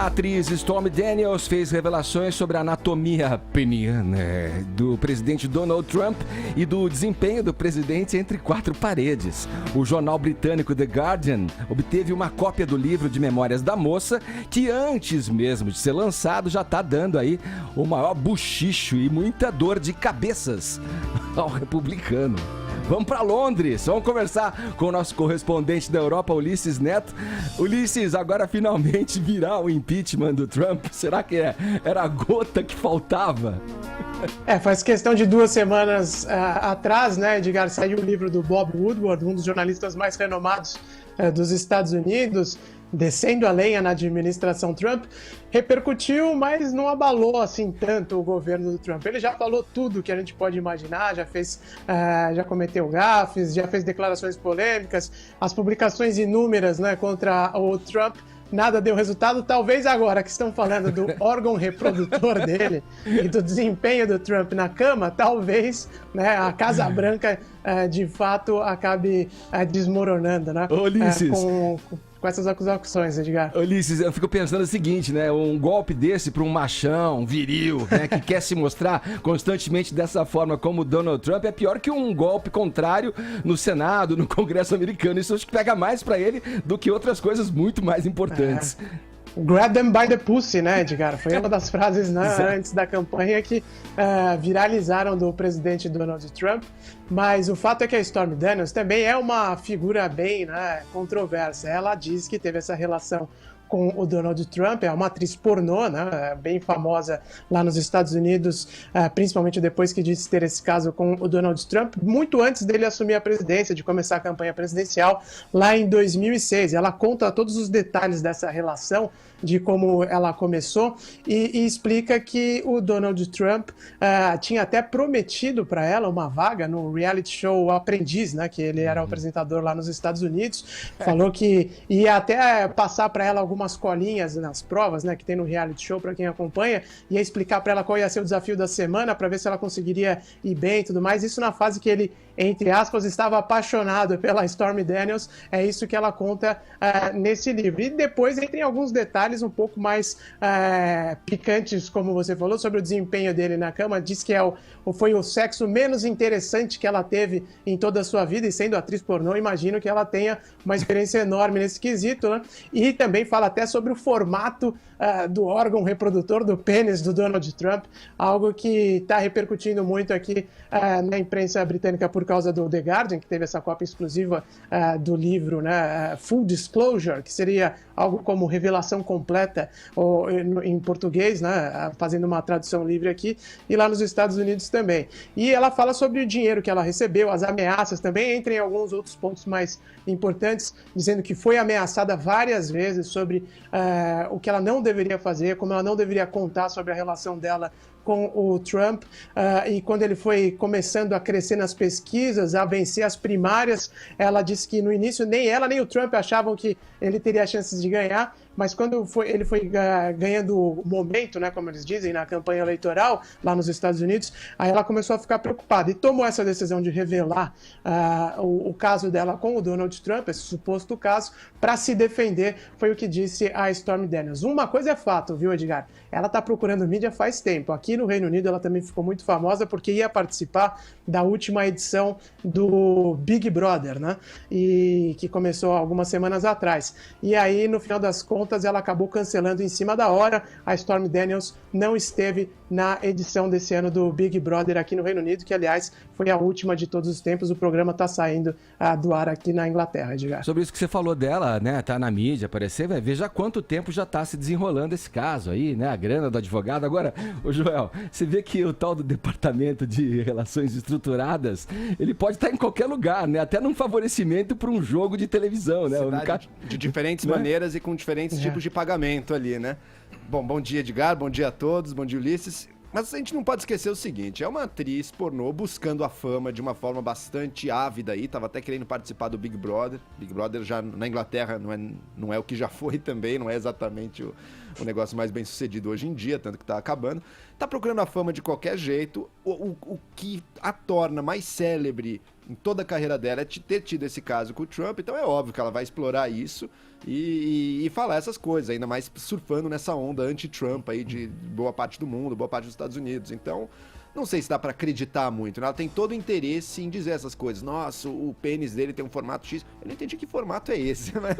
A atriz Stormy Daniels fez revelações sobre a anatomia peniana do presidente Donald Trump e do desempenho do presidente entre quatro paredes. O jornal britânico The Guardian obteve uma cópia do livro de memórias da moça, que antes mesmo de ser lançado já está dando aí o maior buchicho e muita dor de cabeças ao republicano. Vamos para Londres, vamos conversar com o nosso correspondente da Europa, Ulisses Neto. Ulisses, agora finalmente virá o impeachment do Trump. Será que era a gota que faltava? Faz questão de 2 semanas atrás, né, Edgar, saiu o livro do Bob Woodward, um dos jornalistas mais renomados dos Estados Unidos, descendo a lenha na administração Trump. Repercutiu, mas não abalou assim tanto o governo do Trump. Ele já falou tudo que a gente pode imaginar, já cometeu gafes, já fez declarações polêmicas, as publicações inúmeras, né, contra o Trump. Nada deu resultado. Talvez agora que estão falando do órgão reprodutor dele e do desempenho do Trump na cama, talvez, né, a Casa Branca de fato acabe desmoronando, né? Ulisses. Com essas acusações, Edgar. Ulisses, eu fico pensando o seguinte, né? Um golpe desse para um machão viril, né, que quer se mostrar constantemente dessa forma como o Donald Trump é pior que um golpe contrário no Senado, no Congresso americano. Isso acho que pega mais para ele do que outras coisas muito mais importantes. Grab them by the pussy, né, Edgar? Foi uma das frases, né, antes da campanha que viralizaram do presidente Donald Trump. Mas o fato é que a Stormy Daniels também é uma figura bem, né, controversa. Ela diz que teve essa relação com o Donald Trump, é uma atriz pornô, né, bem famosa lá nos Estados Unidos, principalmente depois que disse ter esse caso com o Donald Trump, muito antes dele assumir a presidência, de começar a campanha presidencial, lá em 2006. Ela conta todos os detalhes dessa relação, de como ela começou, e explica que o Donald Trump tinha até prometido para ela uma vaga no reality show Aprendiz, né, que ele era o apresentador lá nos Estados Unidos, falou que ia até passar para ela algumas colinhas nas provas, né, que tem no reality show para quem acompanha, ia explicar para ela qual ia ser o desafio da semana para ver se ela conseguiria ir bem e tudo mais. Isso na fase que ele, entre aspas, estava apaixonado pela Stormy Daniels. É isso que ela conta nesse livro. E depois entra em alguns detalhes um pouco mais picantes, como você falou, sobre o desempenho dele na cama. Diz que foi o sexo menos interessante que ela teve em toda a sua vida, e sendo atriz pornô, imagino que ela tenha uma experiência enorme nesse quesito, né? E também fala até sobre o formato do órgão reprodutor do pênis do Donald Trump, algo que está repercutindo muito aqui na imprensa britânica por causa do The Guardian, que teve essa cópia exclusiva do livro, né, Full Disclosure, que seria algo como revelação completa, ou em português, né, fazendo uma tradução livre aqui, e lá nos Estados Unidos também. E ela fala sobre o dinheiro que ela recebeu, as ameaças também, entre alguns outros pontos mais importantes, dizendo que foi ameaçada várias vezes sobre o que ela não deveria fazer, como ela não deveria contar sobre a relação dela com o Trump, e quando ele foi começando a crescer nas pesquisas, a vencer as primárias, ela disse que no início nem ela nem o Trump achavam que ele teria chances de ganhar, mas quando ele foi ganhando momento, né, como eles dizem, na campanha eleitoral lá nos Estados Unidos, aí ela começou a ficar preocupada e tomou essa decisão de revelar o caso dela com o Donald Trump, esse suposto caso, para se defender, foi o que disse a Stormy Daniels. Uma coisa é fato, viu, Edgar? Ela está procurando mídia faz tempo. Aqui no Reino Unido ela também ficou muito famosa porque ia participar da última edição do Big Brother, né? E que começou algumas semanas atrás. E aí, no final das contas, ela acabou cancelando em cima da hora. A Stormy Daniels não esteve na edição desse ano do Big Brother aqui no Reino Unido, que, aliás, foi a última de todos os tempos. O programa está saindo do ar aqui na Inglaterra, Edgar. Sobre isso que você falou dela, né, tá na mídia, aparecer, veja quanto tempo já tá se desenrolando esse caso aí, né, a grana do advogado. Agora, ô Joel, você vê que o tal do Departamento de Relações Estruturadas, ele pode estar em qualquer lugar, né, até num favorecimento para um jogo de televisão, né. De diferentes maneiras e com diferentes tipos de pagamento ali, né. Bom dia, Edgar, bom dia a todos, bom dia, Ulisses. Mas a gente não pode esquecer o seguinte, é uma atriz pornô buscando a fama de uma forma bastante ávida aí, tava até querendo participar do Big Brother. Big Brother já na Inglaterra não é o que já foi também, não é exatamente o negócio mais bem sucedido hoje em dia, tanto que tá acabando. Tá procurando a fama de qualquer jeito, o que a torna mais célebre em toda a carreira dela é ter tido esse caso com o Trump, então é óbvio que ela vai explorar isso e falar essas coisas, ainda mais surfando nessa onda anti-Trump aí de boa parte do mundo, boa parte dos Estados Unidos. Então, não sei se dá pra acreditar muito, né? Ela tem todo o interesse em dizer essas coisas. Nossa, o pênis dele tem um formato X. Eu não entendi que formato é esse. Mas...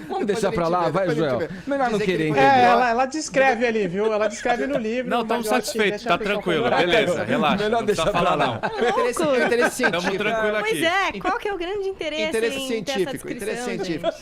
Vamos deixar pra lá, vai, Joel. Melhor não querer entender. Ela descreve ali, viu? Ela descreve no livro. Não, estamos satisfeitos, tá tranquilo, beleza, relaxa. Melhor não deixar precisa pra falar, lá. não. O interesse científico. Estamos tranquilos aqui. Pois é, qual que é o grande interesse em ter essa descrição, Interesse gente? científico.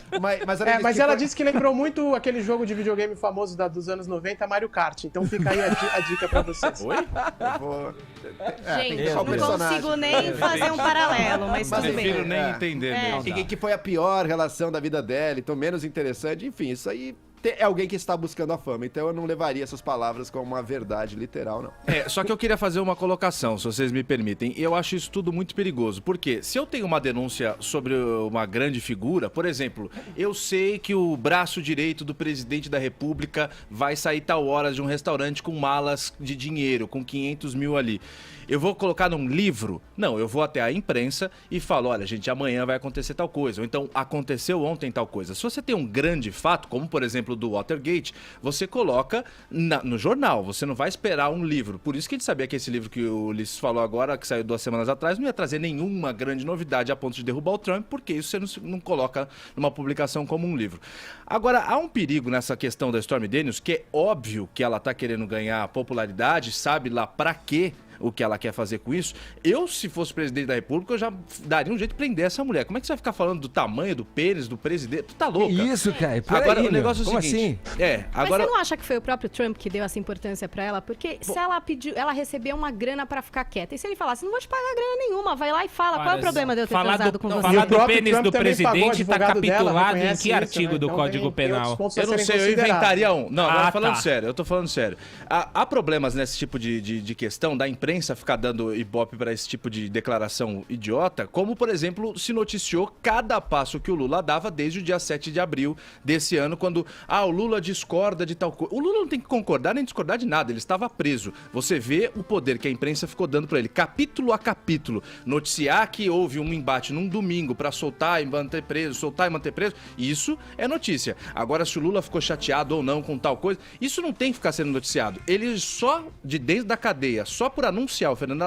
Mas ela disse que lembrou muito aquele jogo de videogame famoso dos anos 90, Mario Kart. Então fica aí a dica pra vocês. Oi? Eu vou... Gente, deixar o não personagem. consigo nem fazer um paralelo, mas tudo Prefiro bem. nem entender mesmo. E que foi a pior relação da vida dela, então menos interessante. Enfim, isso aí é alguém que está buscando a fama. Então eu não levaria essas palavras como uma verdade literal, não. Só que eu queria fazer uma colocação, se vocês me permitem. Eu acho isso tudo muito perigoso. Porque se eu tenho uma denúncia sobre uma grande figura, por exemplo, eu sei que o braço direito do presidente da República vai sair tal hora de um restaurante com malas de dinheiro, com 500 mil ali. Eu vou colocar num livro? Não, eu vou até a imprensa e falo, olha, gente, amanhã vai acontecer tal coisa. Ou então, aconteceu ontem tal coisa. Se você tem um grande fato, como por exemplo do Watergate, você coloca no jornal, você não vai esperar um livro. Por isso que a gente sabia que esse livro que o Ulisses falou agora, que saiu 2 semanas atrás, não ia trazer nenhuma grande novidade a ponto de derrubar o Trump, porque isso você não coloca numa publicação como um livro. Agora, há um perigo nessa questão da Stormy Daniels, que é óbvio que ela tá querendo ganhar popularidade, sabe lá pra quê o que ela quer fazer com isso. Eu, se fosse presidente da República, eu já daria um jeito de prender essa mulher. Como é que você vai ficar falando do tamanho do pênis do presidente? Tu tá louca? Isso, cara. Agora, aí, o negócio é o como seguinte. assim? Agora... Mas você não acha que foi o próprio Trump que deu essa importância pra ela? Porque se ela pediu, ela recebeu uma grana pra ficar quieta. E se ele falasse, não vou te pagar grana nenhuma, vai lá e fala, qual é o problema de eu ter transado com você? Falar do pênis Trump do também pagou o presidente tá advogado dela, capitulado em reconhece que isso, artigo né? do Então Código tem Penal? outros pontos a Eu não serem sei, eu considerados. inventaria um. Não, agora falando tá. sério, eu tô falando sério. Há problemas nesse tipo de questão da imprensa ficar dando ibope pra esse tipo de declaração idiota, como, por exemplo, se noticiou cada passo que o Lula dava desde o dia 7 de abril desse ano, quando, o Lula discorda de tal coisa. O Lula não tem que concordar nem discordar de nada, ele estava preso. Você vê o poder que a imprensa ficou dando pra ele, capítulo a capítulo. Noticiar que houve um embate num domingo pra soltar e manter preso, soltar e manter preso, isso é notícia. Agora, se o Lula ficou chateado ou não com tal coisa, isso não tem que ficar sendo noticiado. Ele só, de dentro da cadeia, só por anunciar o Fernando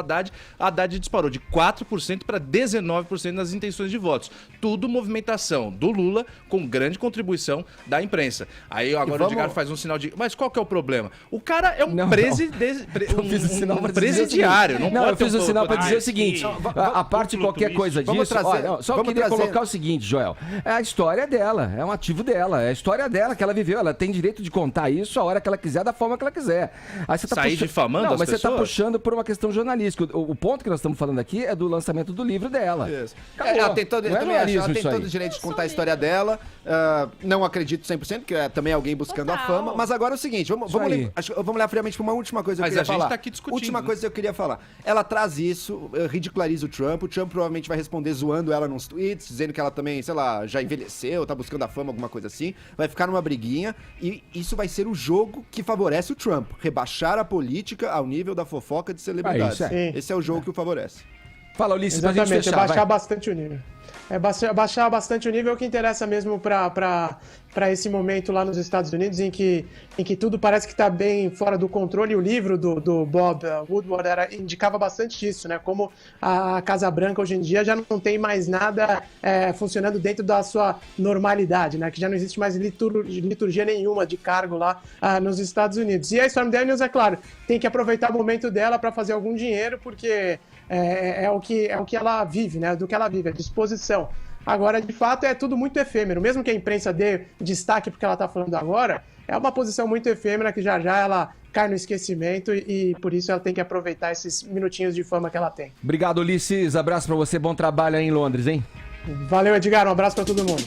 Haddad disparou de 4% para 19% nas intenções de votos. Tudo movimentação do Lula com grande contribuição da imprensa. Aí agora o Edgar faz um sinal de... Mas qual que é o problema? O cara é um presidiário. Não, eu fiz o sinal para dizer o seguinte, a parte de qualquer coisa disso... Só queria colocar o seguinte, Joel. É a história dela, é um ativo dela, é a história dela que ela viveu. Ela tem direito de contar isso a hora que ela quiser, da forma que ela quiser. Aí você tá sair difamando as mas pessoas? você tá puxando por uma questão jornalística. O ponto que nós estamos falando aqui é do lançamento do livro dela. Ela tem todo, Não é jornalismo ela tem isso aí. todo o direito de contar a história dela. Não acredito 100%, que é também alguém buscando a fama. Mas agora é o seguinte, vamos olhar friamente para uma última coisa que eu queria falar. Mas a gente tá aqui discutindo. Última coisa que eu queria falar. Ela traz isso, ridiculariza o Trump provavelmente vai responder zoando ela nos tweets, dizendo que ela também, sei lá, já envelheceu, tá buscando a fama, alguma coisa assim. Vai ficar numa briguinha e isso vai ser o jogo que favorece o Trump. Rebaixar a política ao nível da fofoca de celebridades. Esse é o jogo que o favorece. Fala, Ulisses, pra gente Exatamente, fechar, baixar vai. bastante o nível. Baixar bastante o nível que interessa mesmo para esse momento lá nos Estados Unidos em que tudo parece que está bem fora do controle. E o livro do Bob Woodward indicava bastante isso, né? Como a Casa Branca hoje em dia já não tem mais nada funcionando dentro da sua normalidade, né? Que já não existe mais liturgia nenhuma de cargo lá nos Estados Unidos. E a Stormy Daniels, é claro, tem que aproveitar o momento dela para fazer algum dinheiro, porque é o que ela vive, né? Do que ela vive, a disposição. Agora, de fato, é tudo muito efêmero. Mesmo que a imprensa dê destaque porque ela está falando agora, é uma posição muito efêmera que já ela cai no esquecimento e por isso ela tem que aproveitar esses minutinhos de fama que ela tem. Obrigado, Ulisses. Abraço pra você. Bom trabalho aí em Londres, hein? Valeu, Edgar. Um abraço para todo mundo.